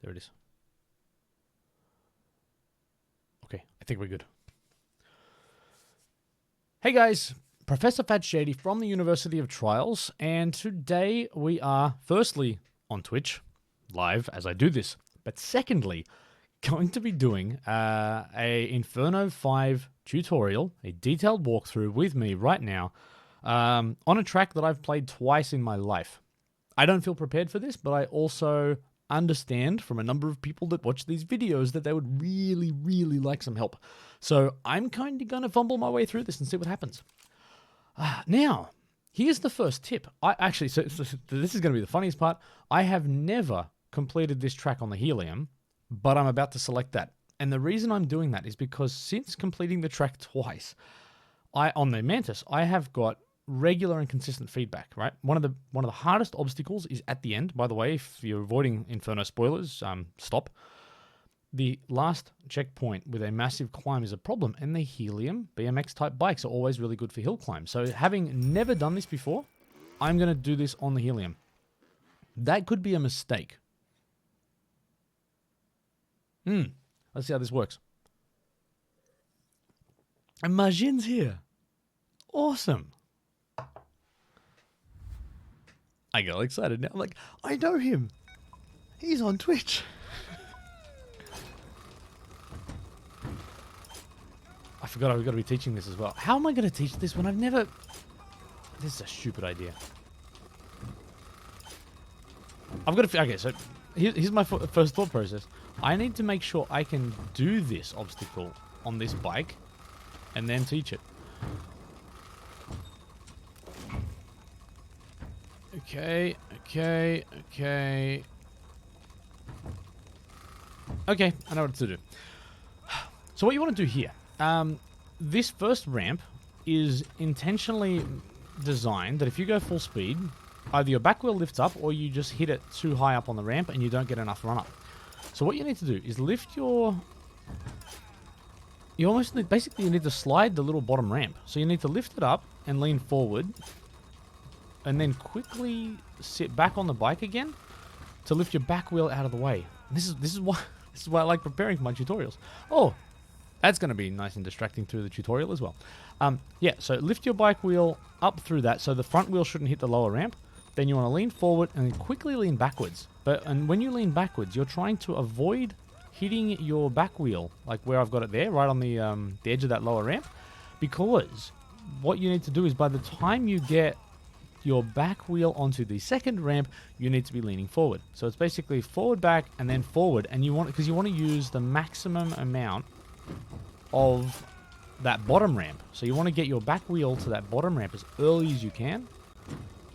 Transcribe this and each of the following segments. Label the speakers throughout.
Speaker 1: There it is. Okay, I think we're good. Hey guys, Professor Fat Shady from the University of Trials, and today we are firstly on Twitch, live as I do this, but secondly, going to be doing a Inferno 5 tutorial, a detailed walkthrough with me right now, on a track that I've played twice in my life. I don't feel prepared for this, but I also understand from a number of people that watch these videos that they would really, really like some help. So I'm kind of going to fumble my way through this and see what happens. Now, here's the first tip. So this is going to be the funniest part. I have never completed this track on the Helium, but I'm about to select that. And the reason I'm doing that is because since completing the track twice, on the Mantis, I have got regular and consistent feedback, right? One of the hardest obstacles is at the end. By the way, if you're avoiding Inferno spoilers, stop. The last checkpoint with a massive climb is a problem, and the Helium BMX type bikes are always really good for hill climbs. So having never done this before, I'm going to do this on the Helium. That could be a mistake. Let's see how this works. And Majin's here. Awesome. I get all excited now. I'm like, I know him. He's on Twitch. I forgot I've got to be teaching this as well. How am I going to teach this when I've never... This is a stupid idea. I've got to... Okay, so here's my first thought process. I need to make sure I can do this obstacle on this bike and then teach it. Okay. Okay, I know what to do. So what you want to do here... this first ramp is intentionally designed that if you go full speed, either your back wheel lifts up or you just hit it too high up on the ramp and you don't get enough run up. So what you need to do is lift your... Basically you need to slide the little bottom ramp. So you need to lift it up and lean forward and then quickly sit back on the bike again to lift your back wheel out of the way. This is why I like preparing for my tutorials. Oh, that's going to be nice and distracting through the tutorial as well. Yeah, so lift your bike wheel up through that so the front wheel shouldn't hit the lower ramp. Then you want to lean forward and then quickly lean backwards. And when you lean backwards, you're trying to avoid hitting your back wheel, like where I've got it there, right on the edge of that lower ramp. Because what you need to do is by the time you get your back wheel onto the second ramp, you need to be leaning forward. So it's basically forward, back, and then forward. And you want to use the maximum amount of that bottom ramp. So you want to get your back wheel to that bottom ramp as early as you can.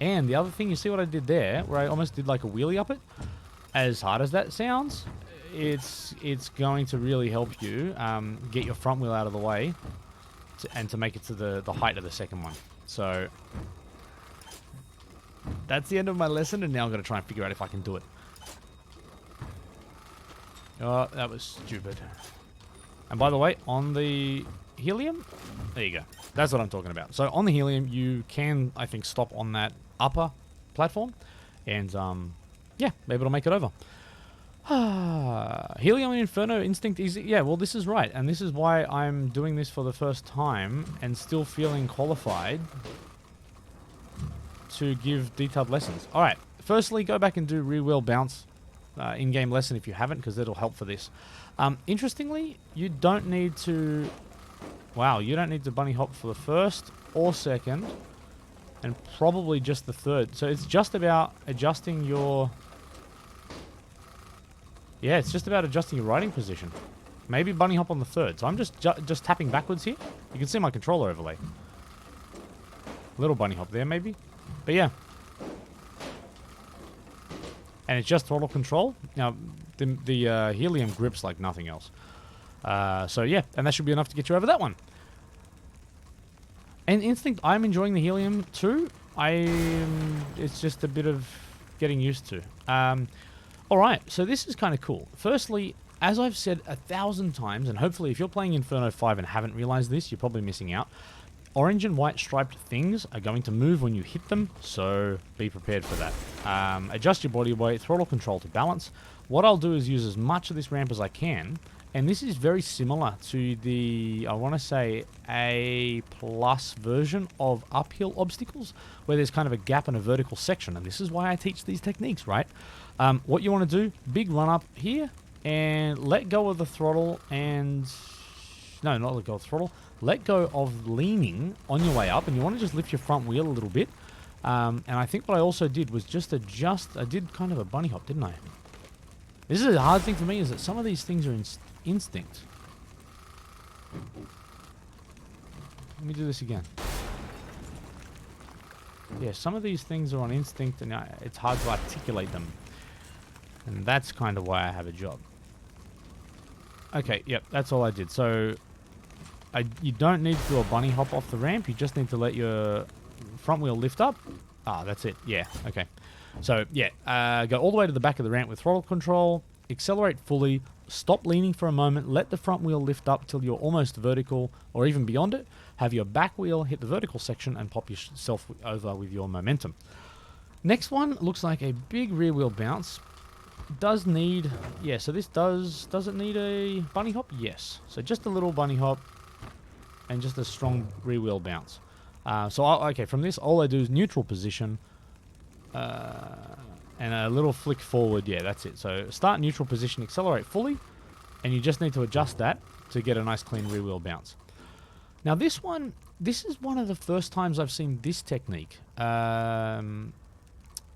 Speaker 1: And the other thing, you see what I did there, where I almost did like a wheelie up it? As hard as that sounds, it's going to really help you get your front wheel out of the way and to make it to the height of the second one. So that's the end of my lesson, and now I'm going to try and figure out if I can do it. Oh, that was stupid. And by the way, on the Helium, there you go. That's what I'm talking about. So on the Helium, you can, I think, stop on that upper platform. And, yeah, maybe it'll make it over. Helium and Inferno Instinct Easy. Yeah, well, this is right. And this is why I'm doing this for the first time and still feeling qualified to give detailed lessons. All right. Firstly, go back and do rear wheel bounce in-game lesson if you haven't, because it'll help for this. Interestingly, you don't need to... Wow, you don't need to bunny hop for the first or second, and probably just the third. So it's just about adjusting your... Yeah, it's just about adjusting your riding position. Maybe bunny hop on the third. So I'm just tapping backwards here. You can see my controller overlay. Little bunny hop there, maybe. But yeah. And it's just throttle control. Now, the Helium grips like nothing else. So yeah, and that should be enough to get you over that one. And Instinct, I'm enjoying the Helium too. It's just a bit of getting used to. Alright, so this is kind of cool. Firstly, as I've said 1,000 times, and hopefully if you're playing Inferno 5 and haven't realized this, you're probably missing out. orange and white striped things are going to move when you hit them, so be prepared for that. Adjust your body weight, throttle control to balance. What I'll do is use as much of this ramp as I can, and this is very similar to the, I want to say, A+ version of uphill obstacles, where there's kind of a gap and a vertical section, and this is why I teach these techniques, right? What you want to do, big run up here, and let go of the throttle and... No, not let go of the throttle. Let go of leaning on your way up, and you want to just lift your front wheel a little bit. And I think what I also did was just adjust. I did kind of a bunny hop, didn't I? This is a hard thing for me, is that some of these things are instinct. Let me do this again. Yeah, some of these things are on instinct, and it's hard to articulate them. And that's kind of why I have a job. Okay, yep, that's all I did. So... you don't need to do a bunny hop off the ramp. You just need to let your front wheel lift up. Ah, that's it. Yeah, okay. So, yeah, go all the way to the back of the ramp with throttle control. Accelerate fully. Stop leaning for a moment. Let the front wheel lift up till you're almost vertical or even beyond it. Have your back wheel hit the vertical section and pop yourself over with your momentum. Next one looks like a big rear wheel bounce. Does need... Yeah, so this does it need a bunny hop? Yes. So just a little bunny hop. And just a strong rear wheel bounce. Okay, from this, all I do is neutral position. And a little flick forward. Yeah, that's it. So start neutral position, accelerate fully. And you just need to adjust that to get a nice clean rear wheel bounce. Now this one, this is one of the first times I've seen this technique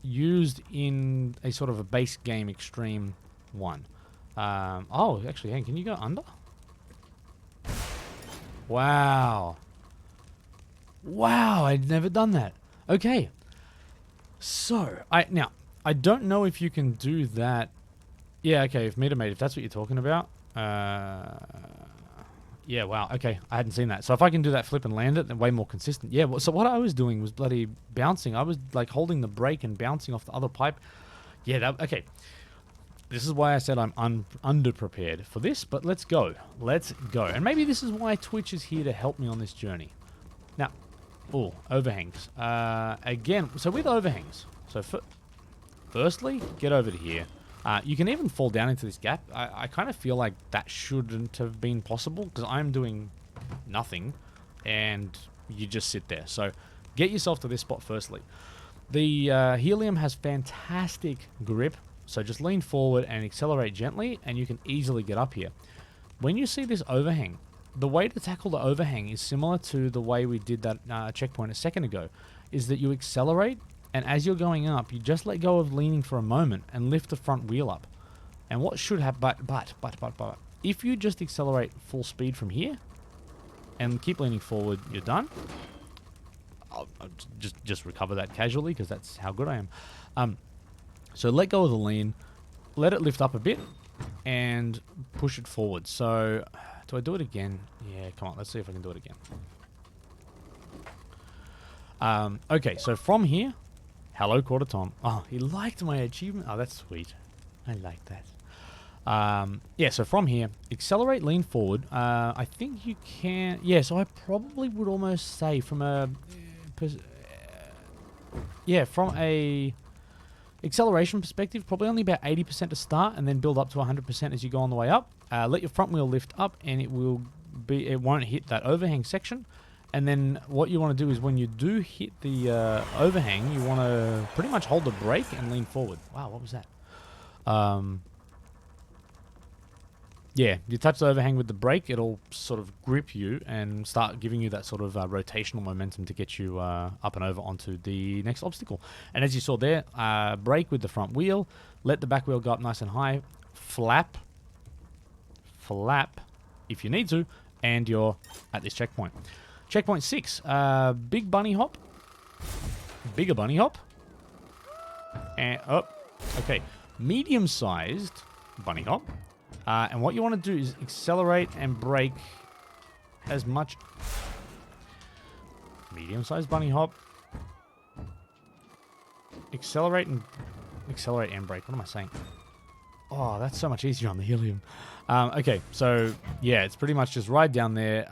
Speaker 1: used in a sort of a base game extreme one. Oh, actually, hang, can you go under? Wow. Wow, I'd never done that. Okay. So, now, I don't know if you can do that. Yeah, okay, if meter mate, if that's what you're talking about. Yeah, wow, okay, I hadn't seen that. So if I can do that flip and land it, then way more consistent. Yeah, well, so what I was doing was bloody bouncing. I was, like, holding the brake and bouncing off the other pipe. Yeah, that, okay. This is why I said I'm underprepared for this, but let's go. Let's go. And maybe this is why Twitch is here to help me on this journey. Now, overhangs. Again, so with overhangs, so firstly, get over to here. You can even fall down into this gap. I kind of feel like that shouldn't have been possible because I'm doing nothing and you just sit there. So get yourself to this spot firstly. The Helium has fantastic grip. So just lean forward and accelerate gently, and you can easily get up here. When you see this overhang, the way to tackle the overhang is similar to the way we did that checkpoint a second ago, is that you accelerate, and as you're going up, you just let go of leaning for a moment and lift the front wheel up. And what should happen, but, if you just accelerate full speed from here, and keep leaning forward, you're done. I'll just recover that casually, because that's how good I am. So let go of the lean, let it lift up a bit, and push it forward. So, do I do it again? Yeah, come on, let's see if I can do it again. Okay, so from here, hello, Quarter Tom. Oh, he liked my achievement. Oh, that's sweet. I like that. Yeah, so from here, accelerate, lean forward. I think you can... Yeah, so I probably would almost say from a... Yeah, from a... acceleration perspective, probably only about 80% to start, and then build up to 100% as you go on the way up. Let your front wheel lift up, and it won't hit that overhang section. And then what you want to do is when you do hit the overhang, you want to pretty much hold the brake and lean forward. Wow, what was that? Yeah, you touch the overhang with the brake, it'll sort of grip you and start giving you that sort of rotational momentum to get you up and over onto the next obstacle. And as you saw there, brake with the front wheel, let the back wheel go up nice and high, flap if you need to, and you're at this checkpoint. Checkpoint 6, big bunny hop, bigger bunny hop, and, okay, medium-sized bunny hop. And what you want to do is accelerate and brake as much. Medium-sized bunny hop. Accelerate and brake. What am I saying? Oh, that's so much easier on the Helium. Okay, so yeah, it's pretty much just ride down there.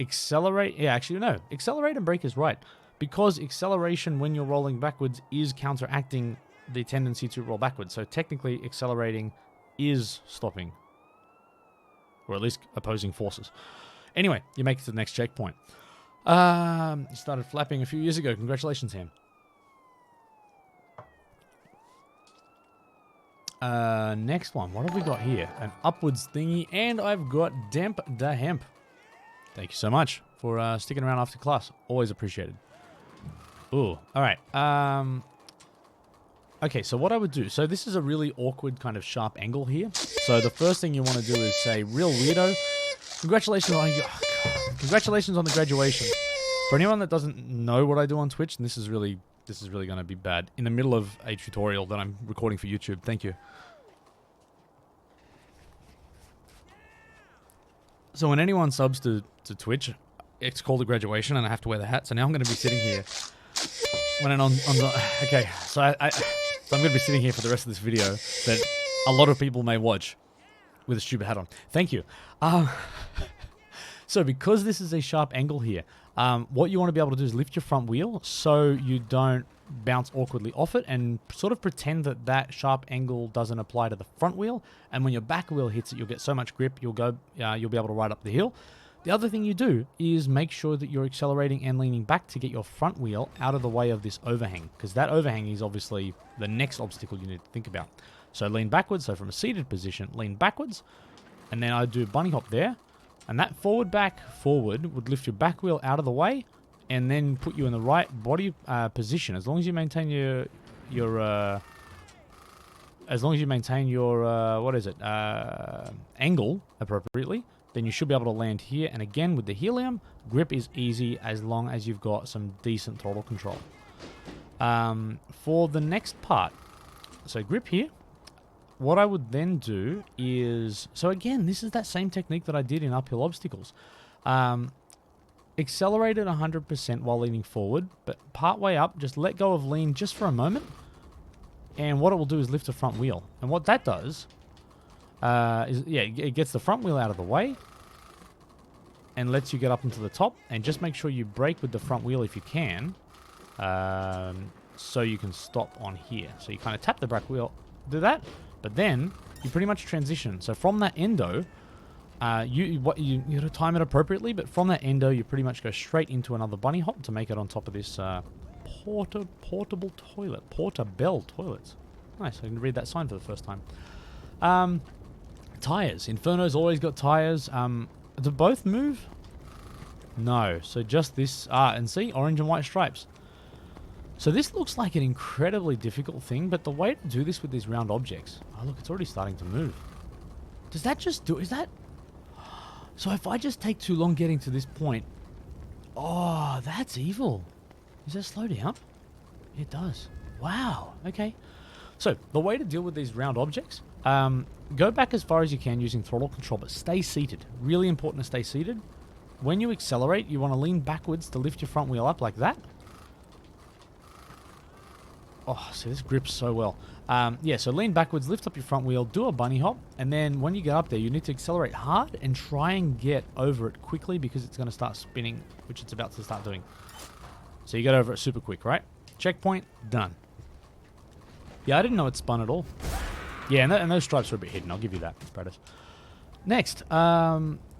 Speaker 1: accelerate. Yeah, actually, no. Accelerate and brake is right. Because acceleration when you're rolling backwards is counteracting the tendency to roll backwards. So technically, accelerating is stopping. Or at least opposing forces. Anyway, you make it to the next checkpoint. You started flapping a few years ago. Congratulations, Ham. Next one. What have we got here? An upwards thingy. And I've got Demp da Hemp. Thank you so much for sticking around after class. Always appreciated. Ooh. Alright. Okay, so what I would do. So this is a really awkward kind of sharp angle here. So the first thing you want to do is say, real weirdo. Congratulations on the graduation. For anyone that doesn't know what I do on Twitch, and this is really going to be bad. In the middle of a tutorial that I'm recording for YouTube. Thank you. So when anyone subs to Twitch, it's called a graduation, and I have to wear the hat. So now I'm going to be sitting here. Okay, so I'm going to be sitting here for the rest of this video that a lot of people may watch with a stupid hat on. Thank you. So because this is a sharp angle here, what you want to be able to do is lift your front wheel so you don't bounce awkwardly off it, and sort of pretend that that sharp angle doesn't apply to the front wheel. And when your back wheel hits it, you'll get so much grip, you'll be able to ride up the hill. The other thing you do is make sure that you're accelerating and leaning back to get your front wheel out of the way of this overhang, because that overhang is obviously the next obstacle you need to think about. So lean backwards, so from a seated position, lean backwards, and then I do bunny hop there, and that forward would lift your back wheel out of the way, and then put you in the right body position. As long as you maintain your angle appropriately, then you should be able to land here. And again, with the helium, grip is easy as long as you've got some decent throttle control. For the next part, so grip here, what I would then do is, so again, this is that same technique that I did in uphill obstacles. Accelerate at 100% while leaning forward, but part way up, just let go of lean just for a moment. And what it will do is lift the front wheel. And what that does it gets the front wheel out of the way and lets you get up into the top. And just make sure you brake with the front wheel if you can, so you can stop on here. So you kind of tap the brake wheel, do that, but then you pretty much transition. So from that endo, you got to time it appropriately, but from that endo, you pretty much go straight into another bunny hop to make it on top of this portable toilet. Portable toilets. Nice, I can read that sign for the first time. Tires. Inferno's always got tires. Do both move? No. So just this. And see, orange and white stripes. So this looks like an incredibly difficult thing, but the way to do this with these round objects. Oh, look, it's already starting to move. Does that just do... Is that... So if I just take too long getting to this point... Oh, that's evil. Does that slow down? It does. Wow. Okay. So the way to deal with these round objects... go back as far as you can using throttle control, but stay seated. Really important to stay seated. When you accelerate, you want to lean backwards to lift your front wheel up like that. Oh, see, this grips so well. So lean backwards, lift up your front wheel, do a bunny hop, and then when you get up there, you need to accelerate hard and try and get over it quickly because it's going to start spinning, which it's about to start doing. So you get over it super quick, right? Checkpoint, done. Yeah, I didn't know it spun at all. Yeah, and those stripes are a bit hidden. I'll give you that, Bradis. Next,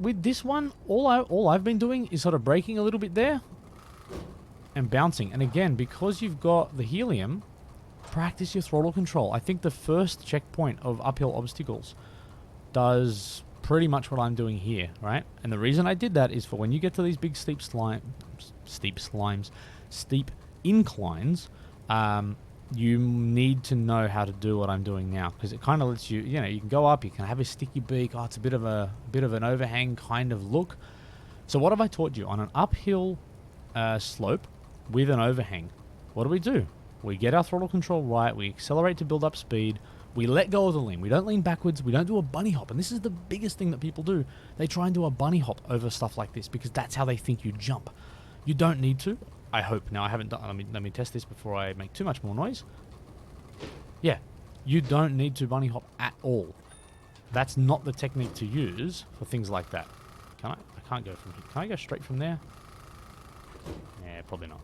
Speaker 1: with this one, all I've been doing is sort of braking a little bit there and bouncing. And again, because you've got the helium, practice your throttle control. I think the first checkpoint of uphill obstacles does pretty much what I'm doing here, right? And the reason I did that is for when you get to these big steep inclines, you need to know how to do what I'm doing now, because it kind of lets you, you can go up, you can have a sticky beak. Oh, it's a bit of an overhang kind of look. So what have I taught you? On an uphill slope with an overhang, what do? We get our throttle control right, we accelerate to build up speed, we let go of the lean, we don't lean backwards, we don't do a bunny hop. And this is the biggest thing that people do. They try and do a bunny hop over stuff like this because that's how they think you jump. You don't need to. I hope. Now, I haven't done... Let me test this before I make too much more noise. Yeah. You don't need to bunny hop at all. That's not the technique to use for things like that. Can I? I can't go from here. Can I go straight from there? Yeah, probably not.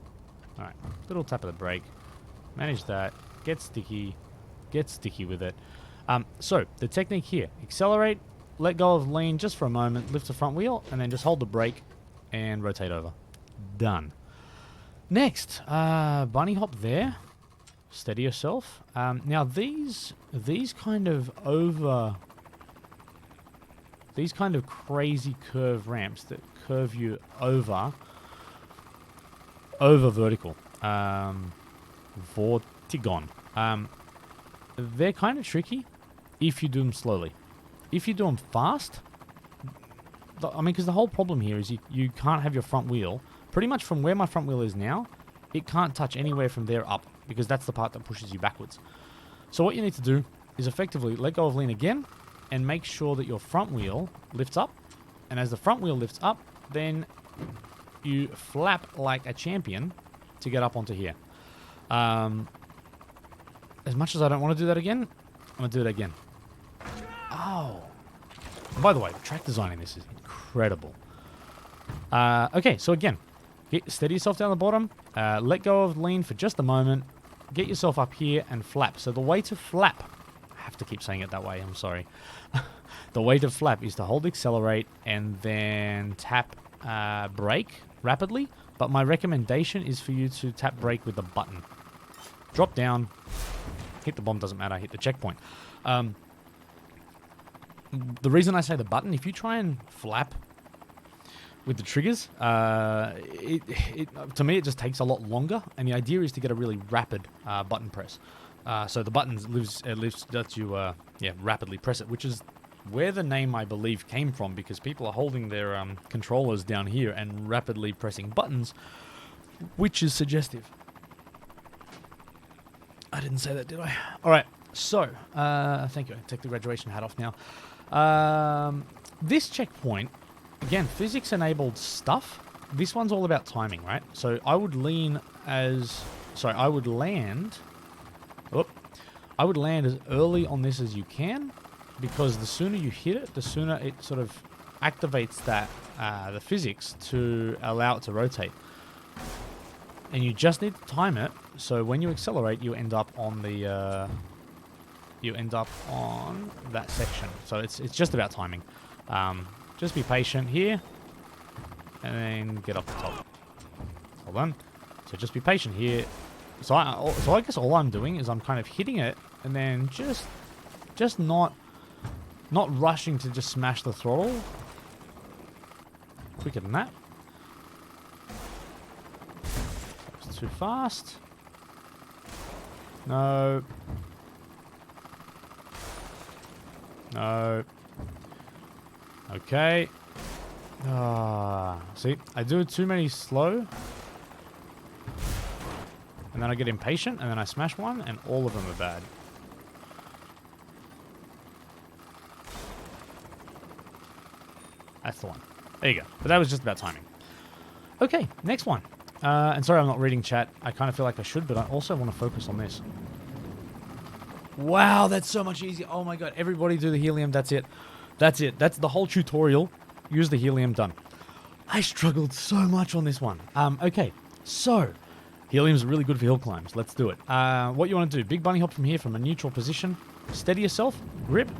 Speaker 1: Alright, little tap of the brake. Manage that. Get sticky. Get sticky with it. So, the technique here. Accelerate, let go of lean just for a moment, lift the front wheel, and then just hold the brake and rotate over. Done. Next, bunny hop there. Steady yourself. Now, these kind of these kind of crazy curve ramps that curve you over vertical. Vortigon. They're kind of tricky if you do them slowly. If you do them fast, I mean, because the whole problem here is you can't have your front wheel, pretty much from where my front wheel is now, it can't touch anywhere from there up, because that's the part that pushes you backwards. So what you need to do is effectively let go of lean again, and make sure that your front wheel lifts up, and as the front wheel lifts up, then you flap like a champion to get up onto here. As much as I don't want to do that again, I'm going to do it again. Oh. And by the way, the track design in this is incredible. Okay, so again, steady yourself down the bottom. Let go of lean for just a moment. Get yourself up here and flap. So the way to flap, I have to keep saying it that way, I'm sorry. The way to flap is to hold accelerate and then tap brake rapidly. But my recommendation is for you to tap brake with the button. Drop down. Hit the bomb, doesn't matter. Hit the checkpoint. The reason I say the button, if you try and flap with the triggers, to me it just takes a lot longer, and the idea is to get a really rapid button press. So the button lets you rapidly press it, which is where the name, I believe, came from, because people are holding their controllers down here and rapidly pressing buttons, which is suggestive. I didn't say that, did I? Alright, so, thank you. I take the graduation hat off now. This checkpoint, again, physics-enabled stuff. This one's all about timing, right? So I would land as early on this as you can, because the sooner you hit it, the sooner it sort of activates that the physics to allow it to rotate. And you just need to time it, so when you accelerate, you end up on the that section. So it's just about timing. Just be patient here, and then get up the top. Hold on. So just be patient here. So I guess all I'm doing is I'm kind of hitting it, and then just not rushing to just smash the throttle. Quicker than that. It's too fast. No. No. Okay. See, I do too many slow. And then I get impatient, and then I smash one, and all of them are bad. That's the one. There you go. But that was just about timing. Okay, next one. And sorry I'm not reading chat. I kind of feel like I should, but I also want to focus on this. Wow, that's so much easier. Oh my god, everybody do the helium. That's it. That's it. That's the whole tutorial. Use the helium, done. I struggled so much on this one. Okay, so helium's really good for hill climbs. Let's do it. What you want to do, big bunny hop from here from a neutral position. Steady yourself, grip.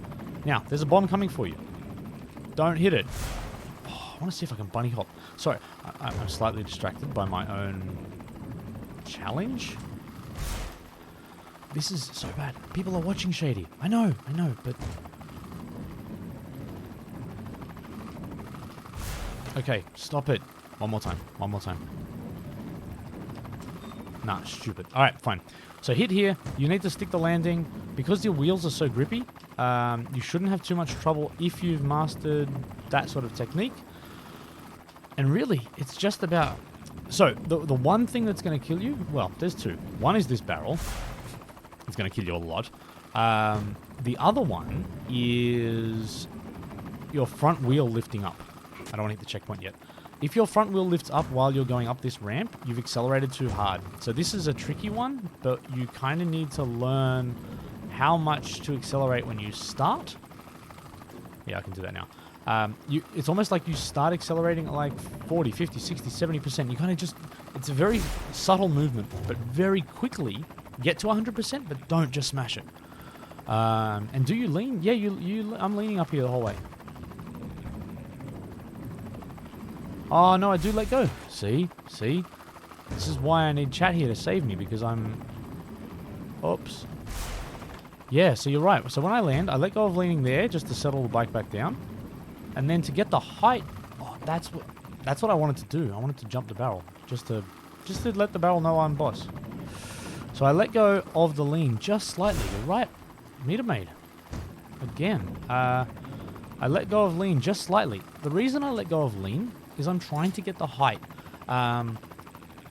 Speaker 1: Now, there's a bomb coming for you. Don't hit it. Oh, I want to see if I can bunny hop. Sorry, I'm slightly distracted by my own challenge. This is so bad. People are watching Shady. I know, but... Okay, stop it. One more time. Nah, stupid. Alright, fine. So hit here. You need to stick the landing. Because your wheels are so grippy, you shouldn't have too much trouble if you've mastered that sort of technique. And really, it's just about... So, the one thing that's going to kill you... Well, there's two. One is this barrel. It's going to kill you a lot. The other one is your front wheel lifting up. I don't want to hit the checkpoint yet. If your front wheel lifts up while you're going up this ramp, you've accelerated too hard. So this is a tricky one, but you kind of need to learn how much to accelerate when you start. Yeah, I can do that now. It's almost like you start accelerating at like 40, 50, 60, 70%. You kind of just, it's a very subtle movement, but very quickly get to 100%, but don't just smash it. And do you lean? Yeah, I'm leaning up here the whole way. Oh, no, I do let go. See? This is why I need chat here to save me, because I'm... Oops. Yeah, so you're right. So when I land, I let go of leaning there just to settle the bike back down. And then to get the height... Oh, that's what I wanted to do. I wanted to jump the barrel. Just to let the barrel know I'm boss. So I let go of the lean just slightly. You're right. Meter maid. Again. I let go of lean just slightly. The reason I let go of lean is I'm trying to get the height.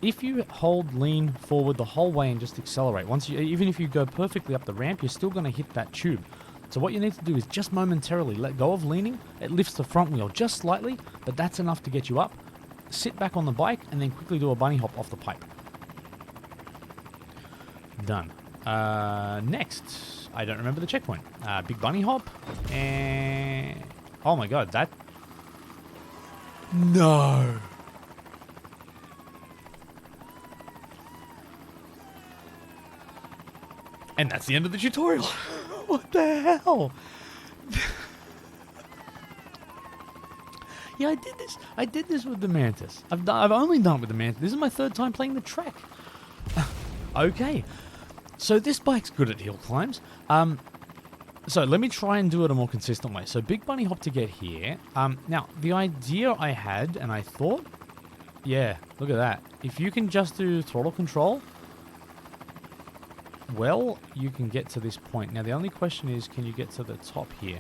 Speaker 1: If you hold lean forward the whole way and just accelerate, even if you go perfectly up the ramp, you're still going to hit that tube. So what you need to do is just momentarily let go of leaning. It lifts the front wheel just slightly, but that's enough to get you up. Sit back on the bike and then quickly do a bunny hop off the pipe. Done. Next, I don't remember the checkpoint. Big bunny hop and... Oh my god, that... No! And that's the end of the tutorial. What the hell? Yeah, I did this with the Mantis. I've only done it with the Mantis. This is my third time playing the track. Okay. So this bike's good at hill climbs. So let me try and do it a more consistent way. So big bunny hop to get here. Now, the idea I had, and I thought... Yeah, look at that. If you can just do throttle control... Well, you can get to this point. Now, the only question is, can you get to the top here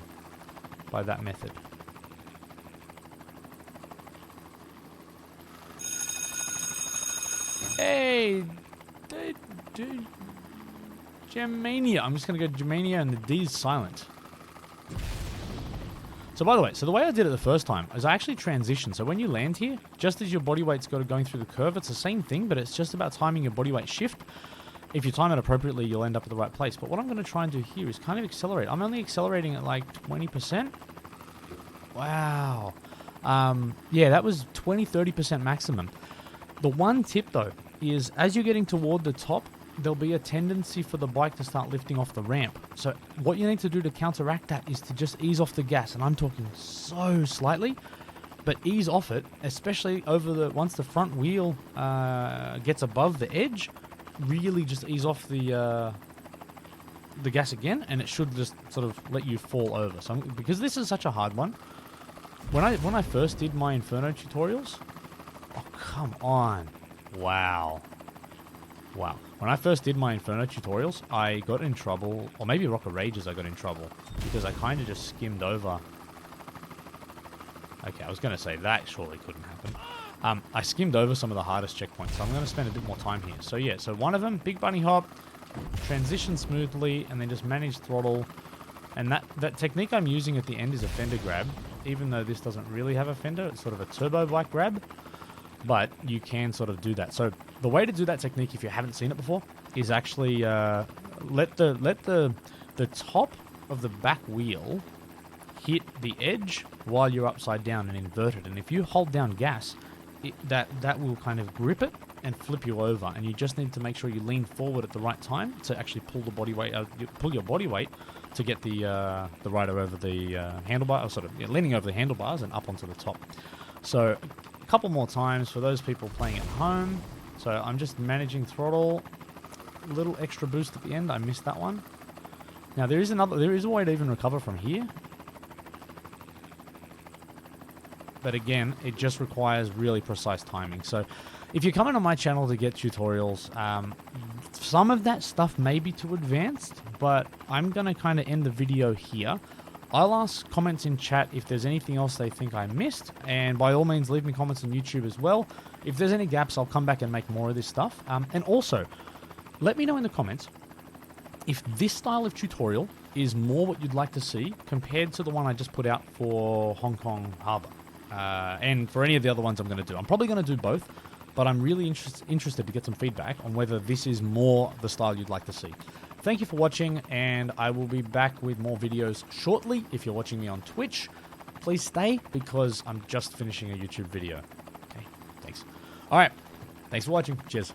Speaker 1: by that method? Hey! Germania. I'm just going to go Germania, and the D is silent. So, by the way, the way I did it the first time is I actually transitioned. So, when you land here, just as your body weight's going through the curve, it's the same thing, but it's just about timing your body weight shift. If you time it appropriately, you'll end up at the right place. But what I'm going to try and do here is kind of accelerate. I'm only accelerating at like 20%. Wow. Yeah, that was 20-30% maximum. The one tip, though, is as you're getting toward the top, there'll be a tendency for the bike to start lifting off the ramp. So what you need to do to counteract that is to just ease off the gas. And I'm talking so slightly, but ease off it, especially once the front wheel gets above the edge. Really just ease off the gas again, and it should just sort of let you fall over. So because this is such a hard one, when I first did my Inferno tutorials, oh come on, wow. When I first did my Inferno tutorials, I got in trouble, or maybe Rocket Rages I got in trouble, because I kind of just skimmed over. Okay, I was going to say that surely couldn't happen. I skimmed over some of the hardest checkpoints, so I'm going to spend a bit more time here. So yeah, so one of them, big bunny hop, transition smoothly, and then just manage throttle. And that technique I'm using at the end is a fender grab, even though this doesn't really have a fender. It's sort of a turbo bike grab, but you can sort of do that. So the way to do that technique, if you haven't seen it before, is actually let the top of the back wheel hit the edge while you're upside down and inverted. And if you hold down gas, that will kind of grip it and flip you over, and you just need to make sure you lean forward at the right time to actually pull the body weight, pull your body weight to get the rider over the handlebar, or sort of leaning over the handlebars and up onto the top. So a couple more times for those people playing at home. So I'm just managing throttle, a little extra boost at the end. I missed that one. Now there is a way to even recover from here. But again, it just requires really precise timing. So if you're coming on my channel to get tutorials, some of that stuff may be too advanced, but I'm going to kind of end the video here. I'll ask comments in chat if there's anything else they think I missed, and by all means leave me comments on YouTube as well. If there's any gaps, I'll come back and make more of this stuff. And also, let me know in the comments if this style of tutorial is more what you'd like to see compared to the one I just put out for Hong Kong Harbour. And for any of the other ones I'm going to do. I'm probably going to do both, but I'm really interested to get some feedback on whether this is more the style you'd like to see. Thank you for watching, and I will be back with more videos shortly. If you're watching me on Twitch, please stay because I'm just finishing a YouTube video. Okay, thanks. All right, thanks for watching. Cheers.